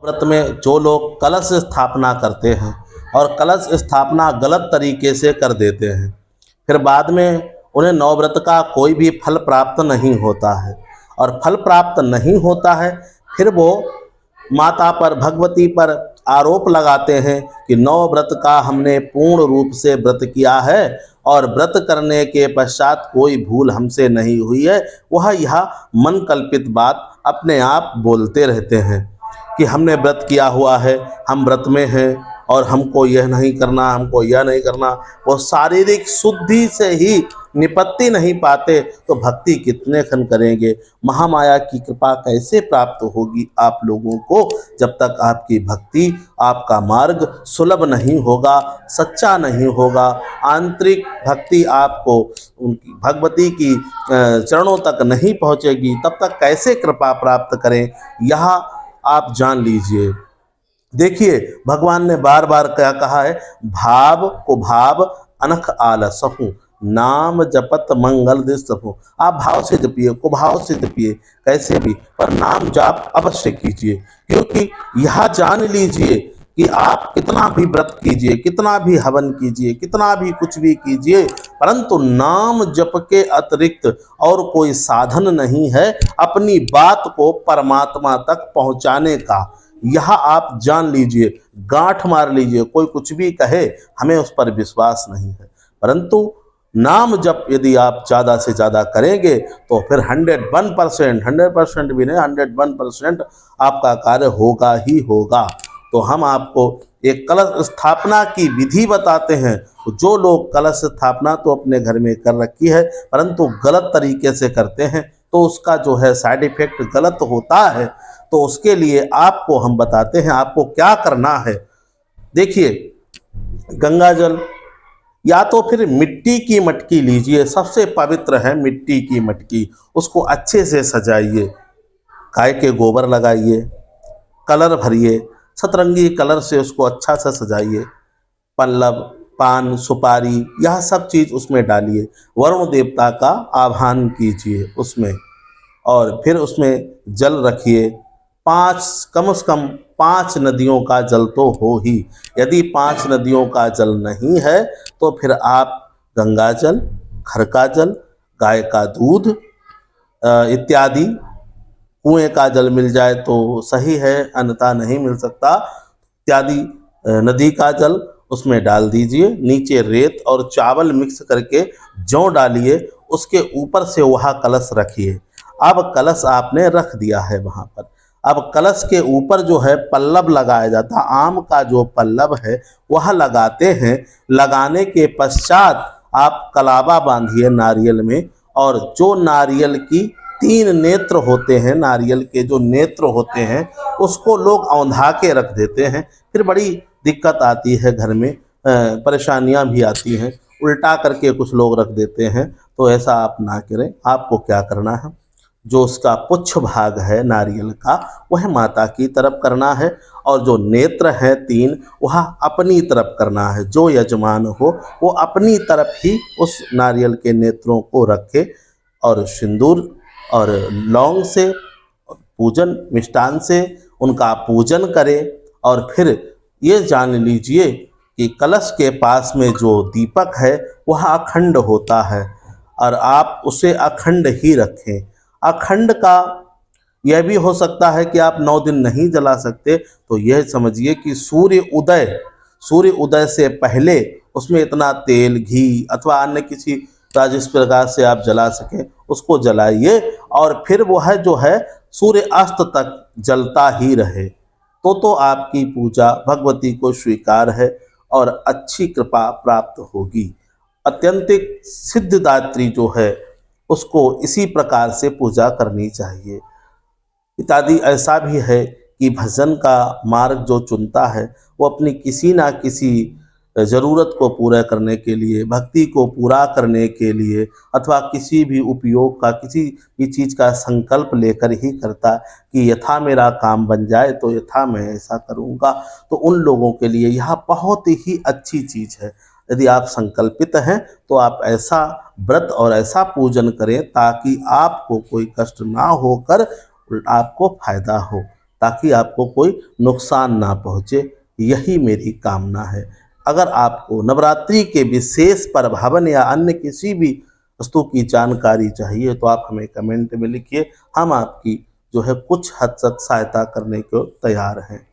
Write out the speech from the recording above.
व्रत में जो लोग कलश स्थापना करते हैं और कलश स्थापना गलत तरीके से कर देते हैं, फिर बाद में उन्हें नवव्रत का कोई भी फल प्राप्त नहीं होता है। और फल प्राप्त नहीं होता है, फिर वो माता पर, भगवती पर आरोप लगाते हैं कि नवव्रत का हमने पूर्ण रूप से व्रत किया है और व्रत करने के पश्चात कोई भूल हमसे नहीं हुई है। वह यह मन कल्पित बात अपने आप बोलते रहते हैं कि हमने व्रत किया हुआ है, हम व्रत में हैं और हमको यह नहीं करना, हमको यह नहीं करना। वो शारीरिक शुद्धि से ही निपत्ति नहीं पाते तो भक्ति कितने खन करेंगे। महामाया की कृपा कैसे प्राप्त होगी आप लोगों को, जब तक आपकी भक्ति, आपका मार्ग सुलभ नहीं होगा, सच्चा नहीं होगा। आंतरिक भक्ति आपको उनकी भगवती की चरणों तक नहीं पहुँचेगी, तब तक कैसे कृपा प्राप्त करें, यह आप जान लीजिए। देखिए, भगवान ने बार बार क्या कहा है, भाव को भाव अनख आलसहु, नाम जपत मंगल दिसहु। आप भाव से जपिए, को भाव से जपिए, कैसे भी, पर नाम जाप अवश्य कीजिए। क्योंकि यह जान लीजिए कि आप कितना भी व्रत कीजिए, कितना भी हवन कीजिए, कितना भी कुछ भी कीजिए, परंतु नाम जप के अतिरिक्त और कोई साधन नहीं है अपनी बात को परमात्मा तक पहुंचाने का। यह आप जान लीजिए, गांठ मार लीजिए। कोई कुछ भी कहे, हमें उस पर विश्वास नहीं है, परंतु नाम जप यदि आप ज़्यादा से ज़्यादा करेंगे तो फिर 101% भी नहीं, 101% आपका कार्य होगा ही होगा। तो हम आपको एक कलश स्थापना की विधि बताते हैं। जो लोग कलश स्थापना तो अपने घर में कर रखी है, परंतु गलत तरीके से करते हैं तो उसका जो है साइड इफेक्ट गलत होता है। तो उसके लिए आपको हम बताते हैं आपको क्या करना है। देखिए, गंगा जल या तो फिर मिट्टी की मटकी लीजिए, सबसे पवित्र है मिट्टी की मटकी। उसको अच्छे से सजाइए, गाय के गोबर लगाइए, कलर भरिए, सतरंगी कलर से उसको अच्छा सा सजाइए। पल्लव, पान, सुपारी, यह सब चीज़ उसमें डालिए। वरुण देवता का आह्वान कीजिए उसमें, और फिर उसमें जल रखिए। कम से कम 5 नदियों का जल तो हो ही। यदि 5 नदियों का जल नहीं है तो फिर आप गंगा जल, घर का जल, गाय का दूध इत्यादि, कुएं का जल मिल जाए तो सही है, अन्यथा नहीं मिल सकता, इत्यादि नदी का जल उसमें डाल दीजिए। नीचे रेत और चावल मिक्स करके जौ डालिए, उसके ऊपर से वहाँ कलश रखिए। अब कलश आपने रख दिया है वहाँ पर। अब कलश के ऊपर जो है पल्लव लगाया जाता है, आम का जो पल्लव है वह लगाते हैं। लगाने के पश्चात आप कलावा बांधिए नारियल में, और जो नारियल की 3 नेत्र होते हैं, नारियल के जो नेत्र होते हैं उसको लोग औंधा के रख देते हैं। फिर बड़ी दिक्कत आती है, घर में परेशानियां भी आती हैं, उल्टा करके कुछ लोग रख देते हैं। तो ऐसा आप ना करें। आपको क्या करना है, जो उसका पुच्छ भाग है नारियल का वह माता की तरफ करना है, और जो नेत्र है 3 वह अपनी तरफ करना है। जो यजमान हो वो अपनी तरफ ही उस नारियल के नेत्रों को रखे, और सिंदूर और लौंग से पूजन, मिष्टान से उनका पूजन करें। और फिर ये जान लीजिए कि कलश के पास में जो दीपक है वह अखंड होता है, और आप उसे अखंड ही रखें। अखंड का यह भी हो सकता है कि आप 9 दिन नहीं जला सकते, तो यह समझिए कि सूर्य उदय से पहले उसमें इतना तेल, घी अथवा अन्य किसी जिस प्रकार से आप जला सकें उसको जलाइए, और फिर वह जो है सूर्य अस्त तक जलता ही रहे। तो आपकी पूजा भगवती को स्वीकार है और अच्छी कृपा प्राप्त होगी। अत्यंतिक सिद्धिदात्री जो है उसको इसी प्रकार से पूजा करनी चाहिए। इत्यादि ऐसा भी है कि भजन का मार्ग जो चुनता है वो अपनी किसी ना किसी ज़रूरत को पूरा करने के लिए, भक्ति को पूरा करने के लिए, अथवा किसी भी उपयोग का, किसी भी चीज़ का संकल्प लेकर ही करता कि यथा मेरा काम बन जाए तो यथा मैं ऐसा करूँगा। तो उन लोगों के लिए यह बहुत ही अच्छी चीज़ है। यदि आप संकल्पित हैं तो आप ऐसा व्रत और ऐसा पूजन करें ताकि आपको कोई कष्ट ना होकर आपको फायदा हो। ताकि आपको कोई नुकसान ना पहुँचे, यही मेरी कामना है। अगर आपको नवरात्रि के विशेष प्रभावन या अन्य किसी भी वस्तु की जानकारी चाहिए तो आप हमें कमेंट में लिखिए, हम आपकी जो है कुछ हद तक सहायता करने को तैयार हैं।